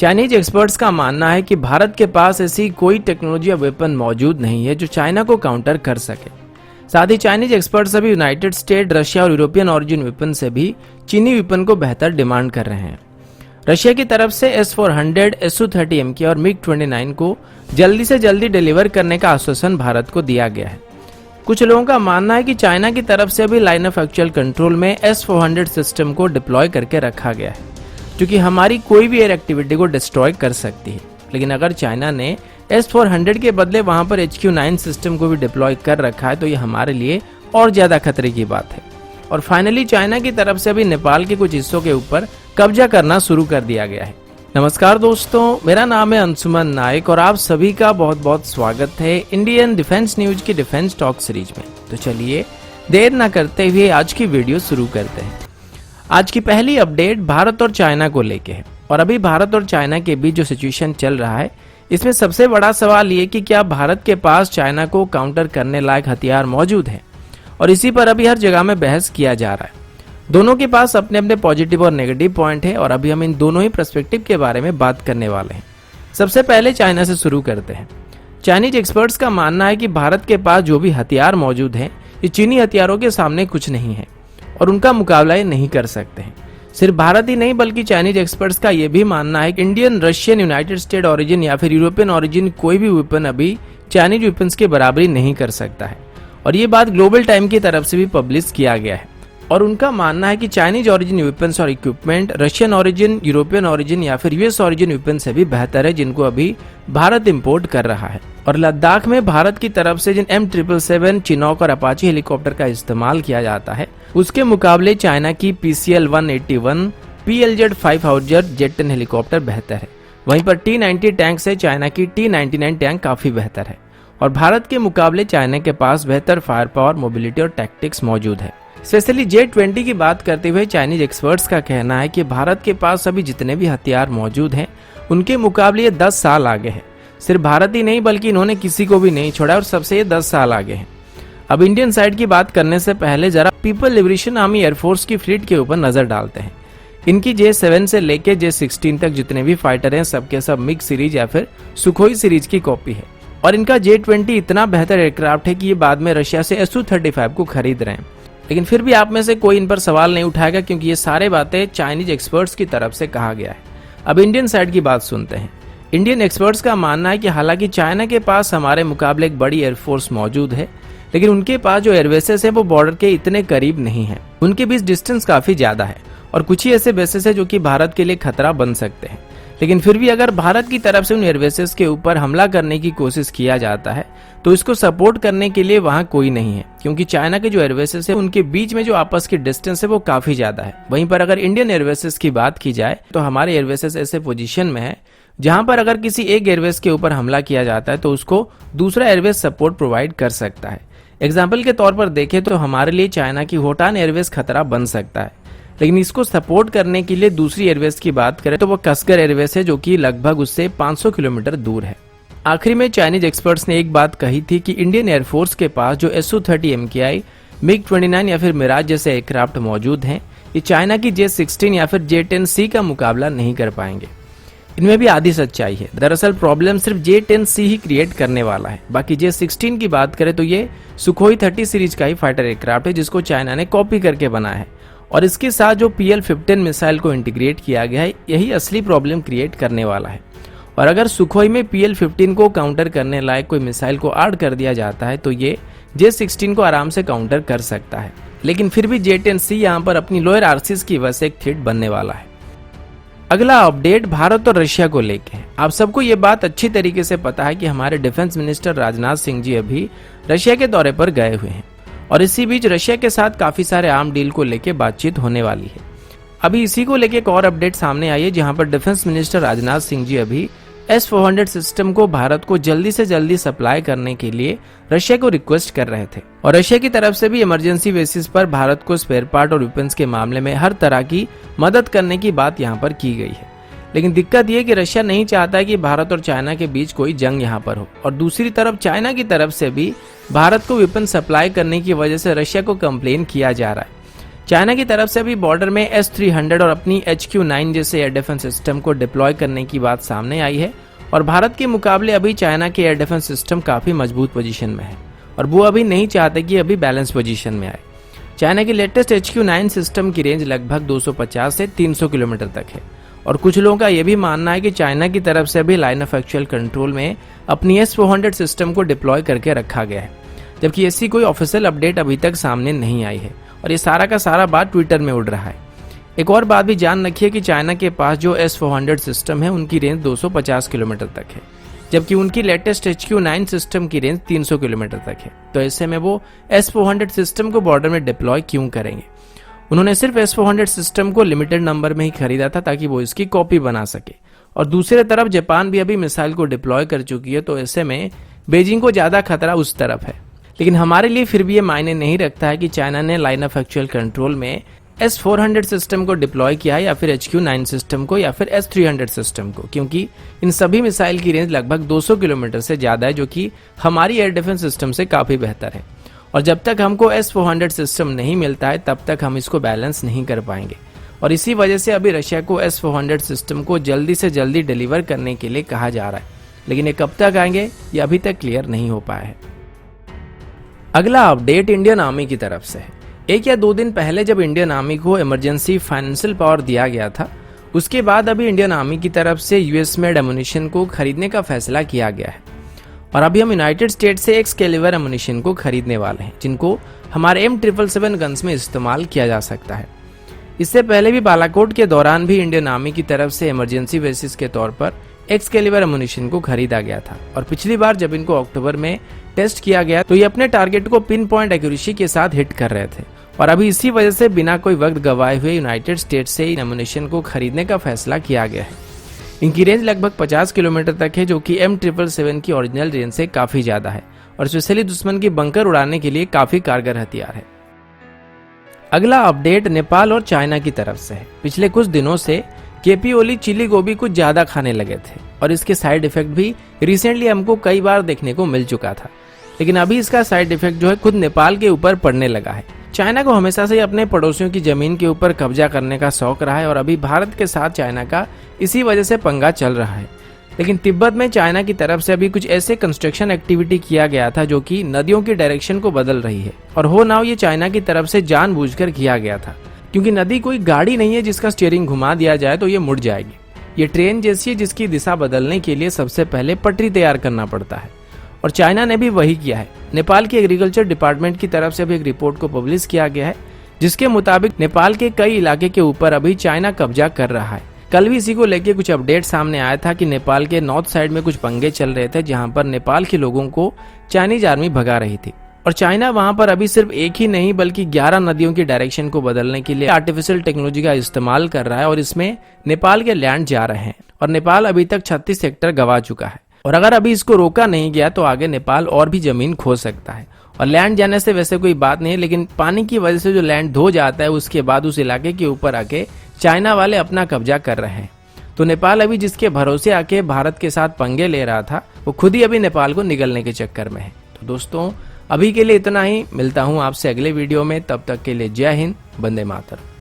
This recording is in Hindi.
चाइनीज एक्सपर्ट्स का मानना है कि भारत के पास ऐसी कोई टेक्नोलॉजी या वेपन मौजूद नहीं है जो चाइना को काउंटर कर सके। साथ ही चाइनीज एक्सपर्ट्स अभी यूनाइटेड स्टेट, रशिया और यूरोपियन ऑरिजिन वेपन से भी चीनी वेपन को बेहतर डिमांड कर रहे हैं। रशिया की तरफ से S-400, Su-30MK और MiG-29 को जल्दी से जल्दी डिलीवर करने का आश्वासन भारत को दिया गया है। कुछ लोगों का मानना है कि चाइना की तरफ से अभी लाइन ऑफ एक्चुअल कंट्रोल में S-400 सिस्टम को डिप्लॉय करके रखा गया है, जो कि हमारी कोई भी एयर एक्टिविटी को डिस्ट्रॉय कर सकती है। लेकिन अगर चाइना ने S-400 के बदले वहां पर HQ-9 सिस्टम को भी डिप्लॉय कर रखा है तो ये हमारे लिए और ज्यादा खतरे की बात है। और फाइनली चाइना की तरफ से अभी नेपाल के कुछ हिस्सों के ऊपर कब्जा करना शुरू कर दिया गया है। नमस्कार दोस्तों, मेरा नाम है अंशुमन नायक और आप सभी का बहुत बहुत स्वागत है इंडियन डिफेंस न्यूज की डिफेंस टॉक सीरीज में। तो चलिए देर न करते हुए आज की वीडियो शुरू करते हैं। आज की पहली अपडेट भारत और चाइना को लेके है। और अभी भारत और चाइना के बीच जो सिचुएशन चल रहा है, इसमें सबसे बड़ा सवाल ये कि क्या भारत के पास चाइना को काउंटर करने लायक हथियार मौजूद है। और इसी पर अभी हर जगह में बहस किया जा रहा है। दोनों के पास अपने अपने पॉजिटिव और नेगेटिव पॉइंट है और अभी हम इन दोनों ही पर्सपेक्टिव के बारे में बात करने वाले हैं। सबसे पहले चाइना से शुरू करते हैं। चाइनीज एक्सपर्ट्स का मानना है कि भारत के पास जो भी हथियार मौजूद हैं, ये चीनी हथियारों के सामने कुछ नहीं है और उनका मुकाबला ये नहीं कर सकते हैं। सिर्फ भारत ही नहीं बल्कि चाइनीज एक्सपर्ट्स का यह भी मानना है कि Indian, Russian, United state origin या फिर यूरोपियन ऑरिजिन कोई भी वेपन अभी चाइनीज वेपन्स की बराबरी नहीं कर सकता है। और ये बात ग्लोबल टाइम की तरफ से भी पब्लिश किया गया है। और उनका मानना है कि चाइनीज ऑरिजिन वेपन्स और equipment Russian origin, European origin या फिर यूएस ऑरिजिन वेपन से भी बेहतर है, जिनको अभी भारत इंपोर्ट कर रहा है। और लद्दाख में भारत की तरफ से जिन M777, चिनॉक और अपाची हेलीकॉप्टर का इस्तेमाल किया जाता है, उसके मुकाबले चाइना की PCL-181, PLZ-500 जेट-10 हेलीकॉप्टर बेहतर है। वहीं पर T-90 टैंक से चाइना की T-99 टैंक काफी बेहतर है। और भारत के मुकाबले चाइना के पास बेहतर फायर पावर, मोबिलिटी और टैक्टिक्स मौजूद है। स्पेशली J-20 की बात करते हुए चाइनीज एक्सपर्ट्स का कहना है कि भारत के पास अभी जितने भी हथियार मौजूद हैं, उनके मुकाबले ये 10 साल आगे है। सिर्फ भारत ही नहीं बल्कि इन्होंने किसी को भी नहीं छोड़ा और सबसे ये 10 साल आगे हैं। अब इंडियन साइड की बात करने से पहले जरा पीपल लिबरेशन आर्मी एयरफोर्स की फ्लीट के ऊपर नजर डालते हैं। इनकी J-7 से लेके J-16 तक जितने भी फाइटर हैं, सबके सब मिग सीरीज या फिर सुखोई सीरीज की कॉपी है। और इनका J-20 इतना बेहतर एयरक्राफ्ट है कि ये बाद में रशिया से Su-35 को खरीद रहे हैं। लेकिन फिर भी आप में से कोई इन पर सवाल नहीं उठाएगा, क्योंकि ये सारे बातें चाइनीज एक्सपर्ट्स की तरफ से कहा गया है। अब इंडियन साइड की बात सुनते हैं। इंडियन एक्सपर्ट्स का मानना है कि हालांकि चाइना के पास हमारे मुकाबले एक बड़ी एयरफोर्स मौजूद है, लेकिन उनके पास जो एयरबेसेस है वो बॉर्डर के इतने करीब नहीं है। उनके बीच डिस्टेंस काफी ज्यादा है और कुछ ही ऐसे बेसेस है जो कि भारत के लिए खतरा बन सकते हैं। लेकिन फिर भी अगर भारत की तरफ से उन एयरबेसेस के ऊपर हमला करने की कोशिश किया जाता है तो इसको सपोर्ट करने के लिए वहां कोई नहीं है, क्योंकि चाइना के जो एयरबेसेस है उनके बीच में जो आपस की डिस्टेंस है वो काफी ज्यादा है। वहीं पर अगर इंडियन एयरबेसेस की बात की जाए तो हमारे एयरबेसेस ऐसे पोजीशन में है जहां पर अगर किसी एक एयरबेस के ऊपर हमला किया जाता है तो उसको दूसरा एयरबेस सपोर्ट प्रोवाइड कर सकता है। एग्जाम्पल के तौर पर देखें तो हमारे लिए चाइना की होटान एयरबेस खतरा बन सकता है, लेकिन इसको सपोर्ट करने के लिए दूसरी एयरबेस की बात करें तो वो कसगर एयरबेस है, जो कि लगभग उससे 500 किलोमीटर दूर है। आखिरी में चाइनीज एक्सपर्ट्स ने एक बात कही थी कि इंडियन एयरफोर्स के पास जो Su-30MKI, MiG-29 या फिर मिराज जैसे एयरक्राफ्ट मौजूद हैं, ये चाइना की J-16 या फिर J-10C का मुकाबला नहीं कर पाएंगे। इनमें भी आधी सच्चाई है। दरअसल प्रॉब्लम सिर्फ J-10C ही क्रिएट करने वाला है। बाकी J-16 की बात करें तो ये सुखोई 30 सीरीज का ही फाइटर एयरक्राफ्ट है, जिसको चाइना ने कॉपी करके बनाया है। और इसके साथ जो PL-15 मिसाइल को इंटीग्रेट किया गया है, यही असली प्रॉब्लम क्रिएट करने वाला है। और अगर सुखोई में PL-15 को काउंटर करने लायक कोई मिसाइल को ऐड कर दिया जाता है तो ये J-16 को आराम से काउंटर कर सकता है। लेकिन फिर भी J-10C यहाँ पर अपनी लोअर आर्सिस की वजह से एक थ्रेट बनने वाला है। अगला अपडेट भारत और रशिया को लेके है। आप सबको ये बात अच्छी तरीके से पता है कि हमारे डिफेंस मिनिस्टर राजनाथ सिंह जी अभी रशिया के दौरे पर गए हुए हैं और इसी बीच रशिया के साथ काफी सारे आर्म डील को लेके बातचीत होने वाली है। अभी इसी को लेके एक और अपडेट सामने आई है, जहां पर डिफेंस मिनिस्टर राजनाथ सिंह जी अभी S-400 सिस्टम को भारत को जल्दी से जल्दी सप्लाई करने के लिए रशिया को रिक्वेस्ट कर रहे थे। और रशिया की तरफ से भी इमरजेंसी बेसिस पर भारत को स्पेयर पार्ट और वेपन्स के मामले में हर तरह की मदद करने की बात यहाँ पर की गई है। लेकिन दिक्कत ये कि रशिया नहीं चाहता है कि भारत और चाइना के बीच कोई जंग यहाँ पर हो, और दूसरी तरफ चाइना की तरफ से भी भारत को वेपन सप्लाई करने की वजह से रशिया को कंप्लेन किया जा रहा है। चाइना की तरफ से अभी बॉर्डर में S-300 और अपनी HQ-9 जैसे एयर डिफेंस सिस्टम को डिप्लॉय करने की बात सामने आई है और भारत के मुकाबले अभी चाइना के एयर डिफेंस सिस्टम काफी मजबूत पोजीशन में है और वो अभी नहीं चाहते कि अभी बैलेंस पोजीशन में आए। चाइना की लेटेस्ट HQ-9 सिस्टम की रेंज लगभग 250 से 300 किलोमीटर तक है और कुछ लोगों का यह भी मानना है कि चाइना की तरफ से अभी लाइन ऑफ एक्चुअल कंट्रोल में अपनी S-400 सिस्टम को डिप्लॉय करके रखा गया है, जबकि ऐसी कोई ऑफिशियल अपडेट अभी तक सामने नहीं आई है और ये सारा का सारा बात ट्विटर में उड़ रहा है। एक और बात भी जान रखिए कि चाइना के पास जो S-400 सिस्टम है उनकी रेंज 250 किलोमीटर तक है, जबकि उनकी लेटेस्ट HQ-9 सिस्टम की रेंज 300 किलोमीटर तक है। तो ऐसे में वो S-400 सिस्टम को बॉर्डर में डिप्लॉय क्यों करेंगे? उन्होंने सिर्फ S-400 सिस्टम को लिमिटेड नंबर में ही खरीदा था ताकि वो इसकी कॉपी बना सके और दूसरी तरफ जापान भी अभी मिसाइल को डिप्लॉय कर चुकी है, तो ऐसे में बीजिंग को ज्यादा खतरा उस तरफ है। लेकिन हमारे लिए फिर भी ये मायने नहीं रखता है कि चाइना ने लाइन ऑफ एक्चुअल कंट्रोल में S-400 सिस्टम को डिप्लॉय किया है या फिर HQ-9 सिस्टम को या फिर S-300 सिस्टम को, क्योंकि इन सभी मिसाइल की रेंज लगभग 200 किलोमीटर से ज्यादा है, जो कि हमारी एयर डिफेंस सिस्टम से काफी बेहतर है। और जब तक हमको S-400 सिस्टम नहीं मिलता है तब तक हम इसको बैलेंस नहीं कर पाएंगे और इसी वजह से अभी रशिया को S-400 सिस्टम को जल्दी से जल्दी डिलीवर करने के लिए कहा जा रहा है, लेकिन ये कब तक आएंगे ये अभी तक क्लियर नहीं हो पाया है। अगला अपडेट इंडियन आर्मी की तरफ से है। 1 या 2 दिन पहले जब इंडियन आर्मी को इमरजेंसी फाइनेंशियल पावर दिया गया था, उसके बाद अभी इंडियन आर्मी की तरफ से यूएस मेड एमुनिशन को खरीदने का फैसला किया गया है और अभी हम यूनाइटेड स्टेट से एक्सकेलिबर एमुनिशन को खरीदने वाले हैं, जिनको हमारे M777 गन्स में इस्तेमाल किया जा सकता है। इससे पहले भी बालाकोट के दौरान भी इंडियन आर्मी की तरफ से इमरजेंसी बेसिस के तौर पर एक्सकेलिबर एमुनिशन को खरीदा गया था और पिछली बार जब इनको अक्टूबर में टेस्ट किया गया तो ये अपने टारगेट को पिन पॉइंट एक्यूरेसी के साथ हिट कर रहे थे और अभी इसी वजह से बिना कोई वक्त गवाए हुए यूनाइटेड स्टेट्स से इन एमुनिशन को खरीदने का फैसला किया गया है। इनकी रेंज लगभग 50 किलोमीटर तक है, जो कि M777 की ओरिजिनल रेंज से काफी ज्यादा है और स्पेशली दुश्मन की बंकर उड़ाने के लिए काफी कारगर हथियार है। अगला अपडेट नेपाल और चाइना की तरफ से है। पिछले कुछ दिनों से केपी ओली चिली गोभी कुछ ज्यादा खाने लगे थे और इसके साइड इफेक्ट भी रिसेंटली हमको कई बार देखने को मिल चुका था, लेकिन अभी इसका साइड इफेक्ट जो है खुद नेपाल के ऊपर पड़ने लगा है। चाइना को हमेशा से अपने पड़ोसियों की जमीन के ऊपर कब्जा करने का शौक रहा है और अभी भारत के साथ चाइना का इसी वजह से पंगा चल रहा है। लेकिन तिब्बत में चाइना की तरफ से अभी कुछ ऐसे कंस्ट्रक्शन एक्टिविटी किया गया था जो कि नदियों की डायरेक्शन को बदल रही है और हो ना हो ये चाइना की तरफ से जानबूझकर किया गया था, क्योंकि नदी कोई गाड़ी नहीं है जिसका स्टीयरिंग घुमा दिया जाए तो ये मुड़ जाएगी। ये ट्रेन जैसी है जिसकी दिशा बदलने के लिए सबसे पहले पटरी तैयार करना पड़ता है और चाइना ने भी वही किया है। नेपाल के एग्रीकल्चर डिपार्टमेंट की तरफ से भी एक रिपोर्ट को पब्लिश किया गया है जिसके मुताबिक नेपाल के कई इलाके के ऊपर अभी चाइना कब्जा कर रहा है। कल भी इसी को लेकर कुछ अपडेट सामने आया था कि नेपाल के नॉर्थ साइड में कुछ पंगे चल रहे थे जहां पर नेपाल के लोगों को चाइनीज आर्मी भगा रही थी और चाइना वहां पर अभी सिर्फ एक ही नहीं बल्कि 11 नदियों की डायरेक्शन को बदलने के लिए आर्टिफिशियल टेक्नोलॉजी का इस्तेमाल कर रहा है और इसमें नेपाल के लैंड जा रहे हैं और नेपाल अभी तक 36 हेक्टेयर गंवा चुका है और अगर अभी इसको रोका नहीं गया तो आगे नेपाल और भी जमीन खो सकता है। और लैंड जाने से वैसे कोई बात नहीं है, लेकिन पानी की वजह से जो लैंड धो जाता है उसके बाद उस इलाके के ऊपर आके चाइना वाले अपना कब्जा कर रहे हैं। तो नेपाल अभी जिसके भरोसे आके भारत के साथ पंगे ले रहा था वो खुद ही अभी नेपाल को निगलने के चक्कर में है। तो दोस्तों अभी के लिए इतना ही, मिलता हूँ आपसे अगले वीडियो में, तब तक के लिए जय हिंद, वंदे मातरम।